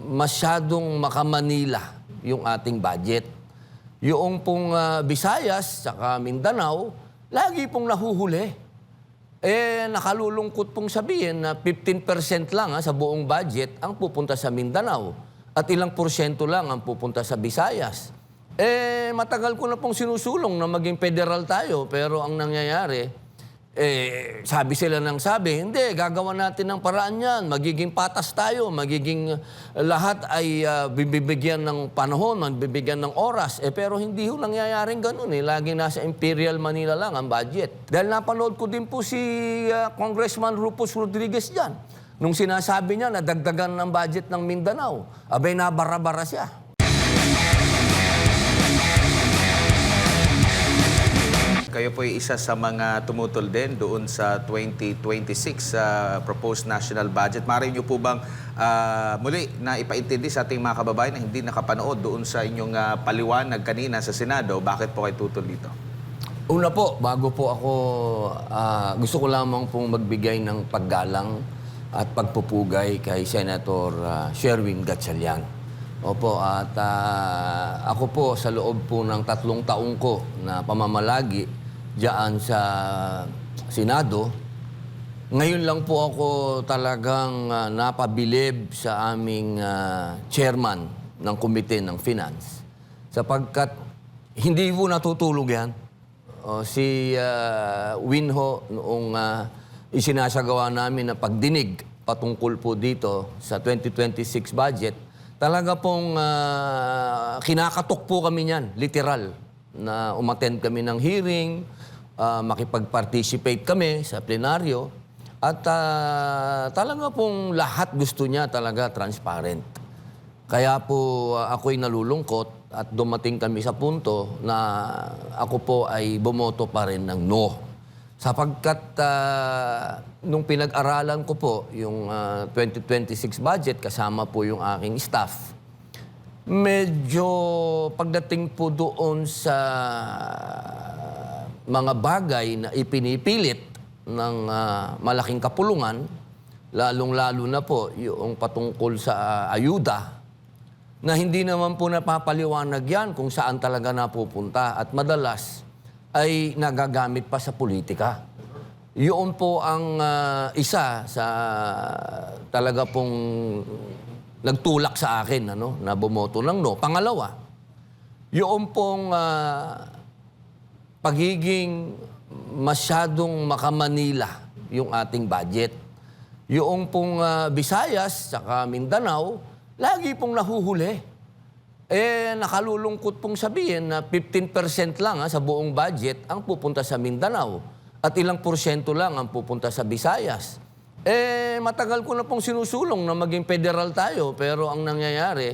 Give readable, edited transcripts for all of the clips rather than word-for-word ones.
masyadong makamanila yung ating budget. Yung pong Visayas saka Mindanao, lagi pong nahuhuli. Nakalulungkot pong sabihin na 15% lang sa buong budget ang pupunta sa Mindanao at ilang porsyento lang ang pupunta sa Visayas. Matagal ko na pong sinusulong na maging federal tayo, pero ang nangyayari, sabi sila ng sabi, hindi, gagawa natin ng paraan yan, magiging patas tayo, magiging lahat ay bibigyan ng panahon, bibigyan ng oras. Pero hindi ho nangyayaring ganun. Laging nasa Imperial Manila lang ang budget. Dahil napanood ko din po si Congressman Rufus Rodriguez dyan. Nung sinasabi niya na dagdagan ng budget ng Mindanao, abay nabara-bara siya. Kayo po ay isa sa mga tumutol din doon sa 2026 proposed national budget. Maaari niyo po bang muli na ipaintindi sa ating mga kababayan na hindi nakapanood doon sa inyong paliwanag kanina sa Senado, bakit po kayo tutol dito? Una po, bago po ako, gusto ko lamang pong magbigay ng paggalang at pagpupugay kay Senator Sherwin Gatchalian. Opo, at ako po sa loob po ng 3 taong ko na pamamalagi diyan sa Senado, ngayon lang po ako talagang napabilib sa aming chairman ng Komite ng Finance. Sapagkat hindi po natutulog yan. Si Winho noong isinasagawa namin na pagdinig patungkol po dito sa 2026 budget, talaga pong kinakatok po kami niyan, literal, na umattend kami ng hearing, makipag-participate kami sa plenaryo, at talaga pong lahat gusto niya talaga transparent. Kaya po ako'y nalulungkot at dumating kami sa punto na ako po ay bumoto pa rin ng no. Sapagkat nung pinag-aralan ko po yung 2026 budget, kasama po yung aking staff, medyo pagdating po doon sa mga bagay na ipinipilit ng malaking kapulungan, lalong-lalo na po yung patungkol sa ayuda, na hindi naman po napapaliwanag yan kung saan talaga napupunta at madalas ay nagagamit pa sa politika. Yun po ang isa sa talaga pong nagtulak sa akin na bumoto ng no. Pangalawa, yun pong pagiging masyadong makamanila yung ating budget. Yung pong Visayas saka Mindanao, lagi pong nahuhuli. Nakalulungkot pong sabihin na 15% lang sa buong budget ang pupunta sa Mindanao at ilang porsyento lang ang pupunta sa Visayas. Matagal ko na pong sinusulong na maging federal tayo, pero ang nangyayari,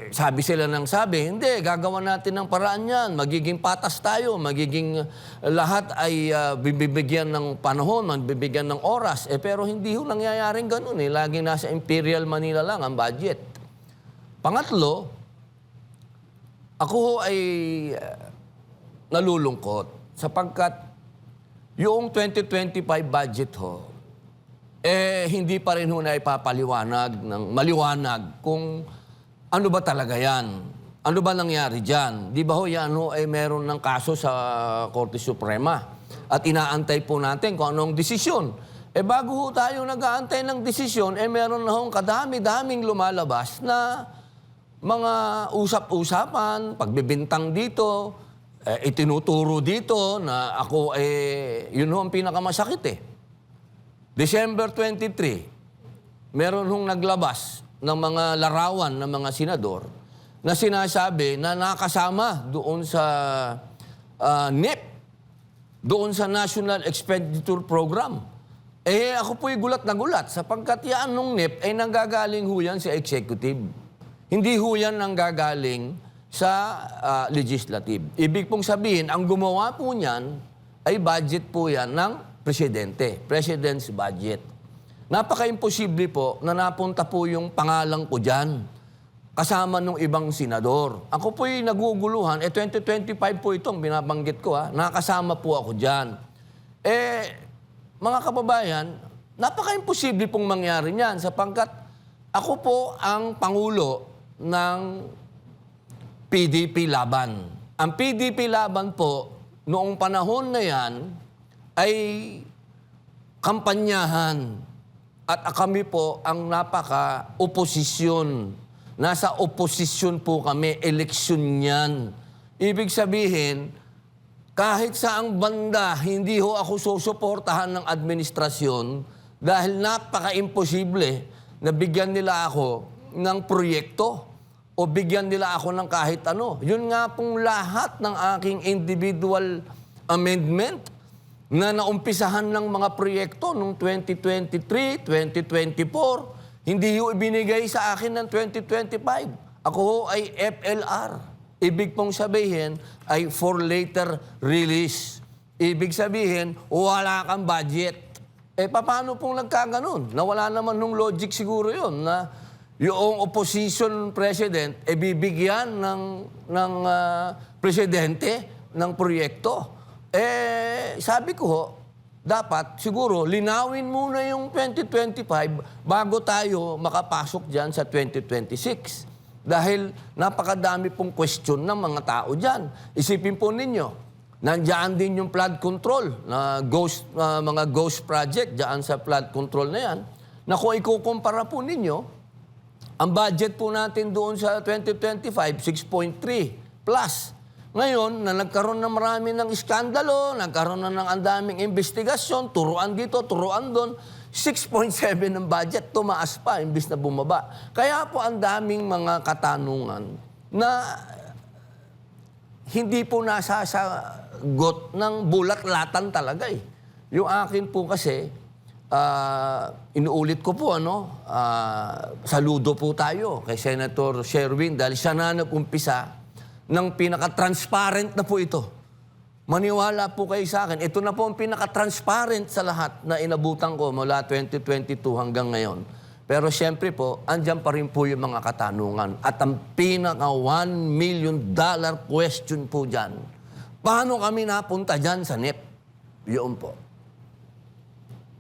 sabi sila ng sabi, hindi, gagawa natin ng paraan yan, magiging patas tayo, magiging lahat ay bibigyan ng panahon, bibigyan ng oras. Pero hindi ho nangyayaring ganun. Laging nasa Imperial Manila lang ang budget. Pangatlo, ako ho ay nalulungkot sapagkat yung 2025 budget ho, hindi pa rin ho na ipapaliwanag ng maliwanag kung ano ba talaga yan? Ano ba nangyari dyan? Di ba ho yan ho ay meron ng kaso sa Korte Suprema at inaantay po natin kung anong desisyon. Bago ho tayo nag-aantay ng desisyon, meron na hong kadami-daming lumalabas na mga usap-usapan, pagbibintang dito, itinuturo dito na ako yun ho ang pinakamasakit December 23, meron hong naglabas ng mga larawan ng mga senador na sinasabi na nakasama doon sa NEP, doon sa National Expenditure Program. Ako po'y gulat na gulat sapagkat yan nung NEP ay nanggagaling ho yan sa executive. Hindi ho yan nanggagaling sa legislative. Ibig pong sabihin, ang gumawa po niyan ay budget po yan ng presidente, president's budget. Napaka-imposible po na napunta po yung pangalan ko dyan kasama ng ibang senador. Ako po'y naguguluhan, 2025 po itong binabanggit ko nakasama po ako dyan. Mga kababayan, napaka-imposible pong mangyari niyan sapagkat ako po ang Pangulo ng PDP Laban. Ang PDP Laban po, noong panahon na yan, ay kampanyahan. At kami po ang napaka-oposisyon. Nasa oposisyon po kami, eleksyon yan. Ibig sabihin, kahit saang banda, hindi ho ako susuportahan ng administrasyon dahil napaka-imposible na bigyan nila ako ng proyekto o bigyan nila ako ng kahit ano. Yun nga pong lahat ng aking individual amendment na naumpisahan ng mga proyekto noong 2023, 2024, hindi ho ibinigay sa akin ng 2025. Ako ho ay FLR. Ibig pong sabihin ay for later release. Ibig sabihin, wala kang budget. Paano pong nagkaganon? Nawala naman nung logic siguro yun na yung opposition president bibigyan ng presidente ng proyekto. Sabi ko ho, dapat siguro linawin muna yung 2025 bago tayo makapasok dyan sa 2026. Dahil napakadami pong question ng mga tao dyan. Isipin po ninyo, nandiyan din yung flood control, na mga ghost project dyan sa flood control na yan, na kung ikukumpara po ninyo, ang budget po natin doon sa 2025, 6.3 plus. Ngayon, na nagkaroon na marami ng iskandalo, nagkaroon na ng andaming investigasyon, turuan dito, turuan doon, 6.7 ng budget, tumaas pa, imbis na bumaba. Kaya po ang daming mga katanungan na hindi po nasasagot ng bulat-latan talaga eh. Yung akin po kasi, inuulit ko po, saludo po tayo kay Senator Sherwin dahil siya na nag-umpisa ng pinaka-transparent na po ito. Maniwala po kayo sa akin. Ito na po ang pinaka-transparent sa lahat na inabutan ko mula 2022 hanggang ngayon. Pero siyempre po, andyan pa rin po yung mga katanungan. At ang pinaka-$1 million question po dyan, paano kami napunta dyan sa NEP? Yun po.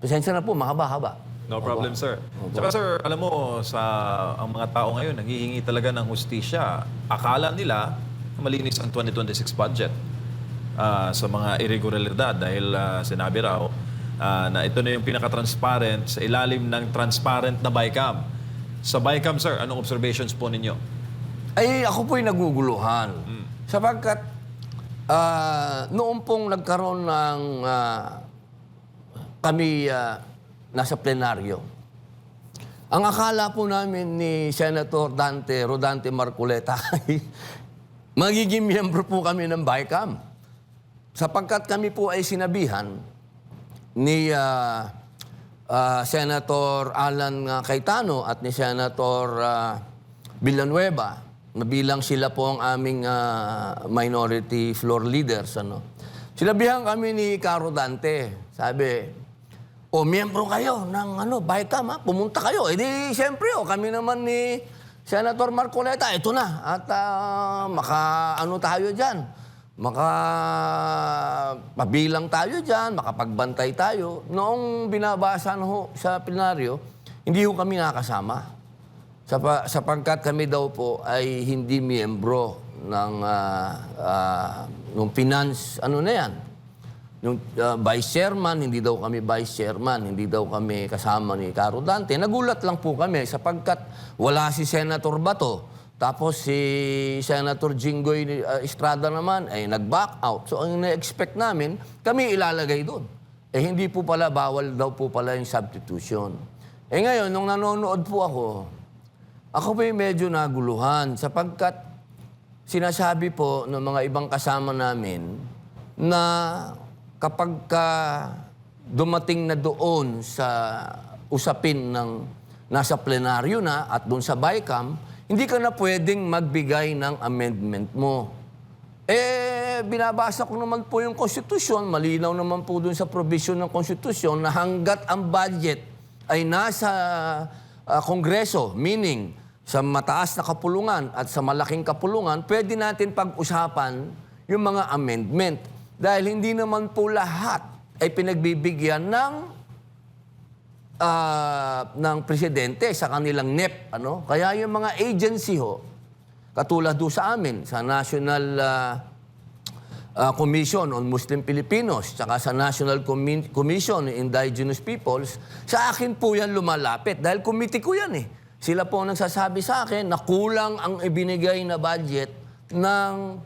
Pasensya na po, mahaba-haba. No problem, sir. Tsaka, sir, alam mo, ang mga tao ngayon, nanghihingi talaga ng hustisya. Akala nila, malinis ang 2026 budget. Sa mga irregularidad dahil sinabi raw na ito na yung pinaka-transparent sa ilalim ng transparent na BICAM. Sa BICAM, sir, anong observations po ninyo? Ay, ako po'y naguguluhan. Sapagkat noong pong nagkaroon ng kami nasa plenaryo, ang akala po namin ni Senator Rodante Marcoleta ay magiging miyembro po kami ng BICAM. Sapagkat kami po ay sinabihan ni Senator Alan Cayetano at ni Senator Villanueva, na bilang sila po ang aming minority floor leaders. Sinabihan kami ni Caro Dante, sabi, miyembro kayo ng BICAM, pumunta kayo. Di siyempre, kami naman ni Senator Marcoleta, ito na. At tayo dyan. Pabilang tayo dyan, makapagbantay tayo. Noong binabasa sa plenaryo, hindi ho kami nakasama. Sapagkat kami daw po ay hindi miyembro ng finance, yung vice chairman, hindi daw kami vice chairman, hindi daw kami kasama ni Caro Dante. Nagulat lang po kami sapagkat wala si Senator Bato. Tapos si Senator Jinggoy Estrada naman ay nag-back out. So ang na-expect namin, kami ilalagay doon. Hindi po pala, bawal daw po pala yung substitution. Ngayon, nung nanonood po ako po yung medyo naguluhan sapagkat sinasabi po ng mga ibang kasama namin na kapag dumating na doon sa usapin ng nasa plenaryo na at doon sa BICAM, hindi ka na pwedeng magbigay ng amendment mo. Binabasa ko naman po yung konstitusyon, malinaw naman po dun sa provision ng konstitusyon na hanggat ang budget ay nasa Kongreso, meaning sa mataas na kapulungan at sa malaking kapulungan, pwede natin pag-usapan yung mga amendment. Dahil hindi naman po lahat ay pinagbibigyan ng ng presidente sa kanilang NEP. Kaya yung mga agency katulad do sa amin, sa National Commission on Muslim Filipinos, tsaka sa National Commission on Indigenous Peoples, sa akin po yan lumalapit. Dahil committee ko yan eh. Sila po ang nagsasabi sa akin na kulang ang ibinigay na budget ng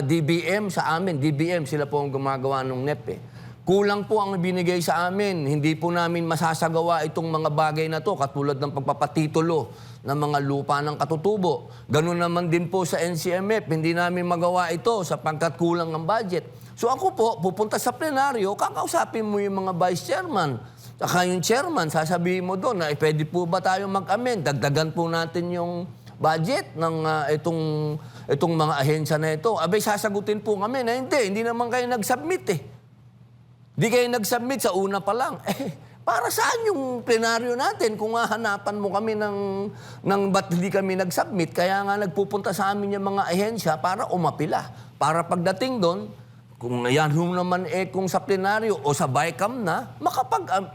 DBM sa amin. DBM, sila po ang gumagawa ng NEP eh. Kulang po ang ibinigay sa amin. Hindi po namin masasagawa itong mga bagay na to, katulad ng pagpapatitulo ng mga lupa ng katutubo. Ganun naman din po sa NCMF. Hindi namin magawa ito sapagkat kulang ang budget. So ako po, pupunta sa plenaryo, kakausapin mo yung mga vice chairman. Saka yung chairman, sasabihin mo doon na pwede po ba tayo mag-amend? Dagdagan po natin yung budget ng itong mga ahensya na ito. Abay, sasagutin po kami na hindi naman kayo nag-submit eh. Di kayo nag-submit sa una pa lang. Para saan yung plenaryo natin kung hahanapan mo kami ng ba't hindi kami nag-submit? Kaya nga nagpupunta sa amin yung mga ahensya para umapila. Para pagdating doon, kung yan naman kung sa plenaryo o sa BICAM na,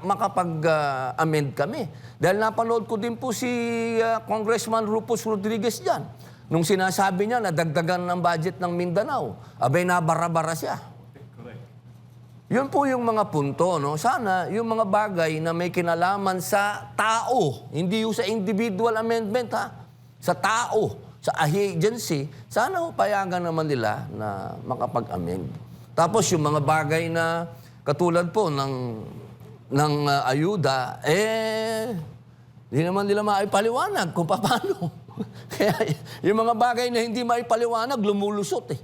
makapag-amend kami. Dahil napanood ko din po si Congressman Rufus Rodriguez dyan. Nung sinasabi niya na dagdagan ng budget ng Mindanao, abay nabara-bara siya. Yun po yung mga punto, no? Sana yung mga bagay na may kinalaman sa tao, hindi yung sa individual amendment, ha? Sa tao, sa agency, sana payagan naman nila na makapag-amend. Tapos yung mga bagay na katulad po ng ayuda, hindi naman nila maipaliwanag kung paano. Kaya yung mga bagay na hindi maipaliwanag, lumulusot eh.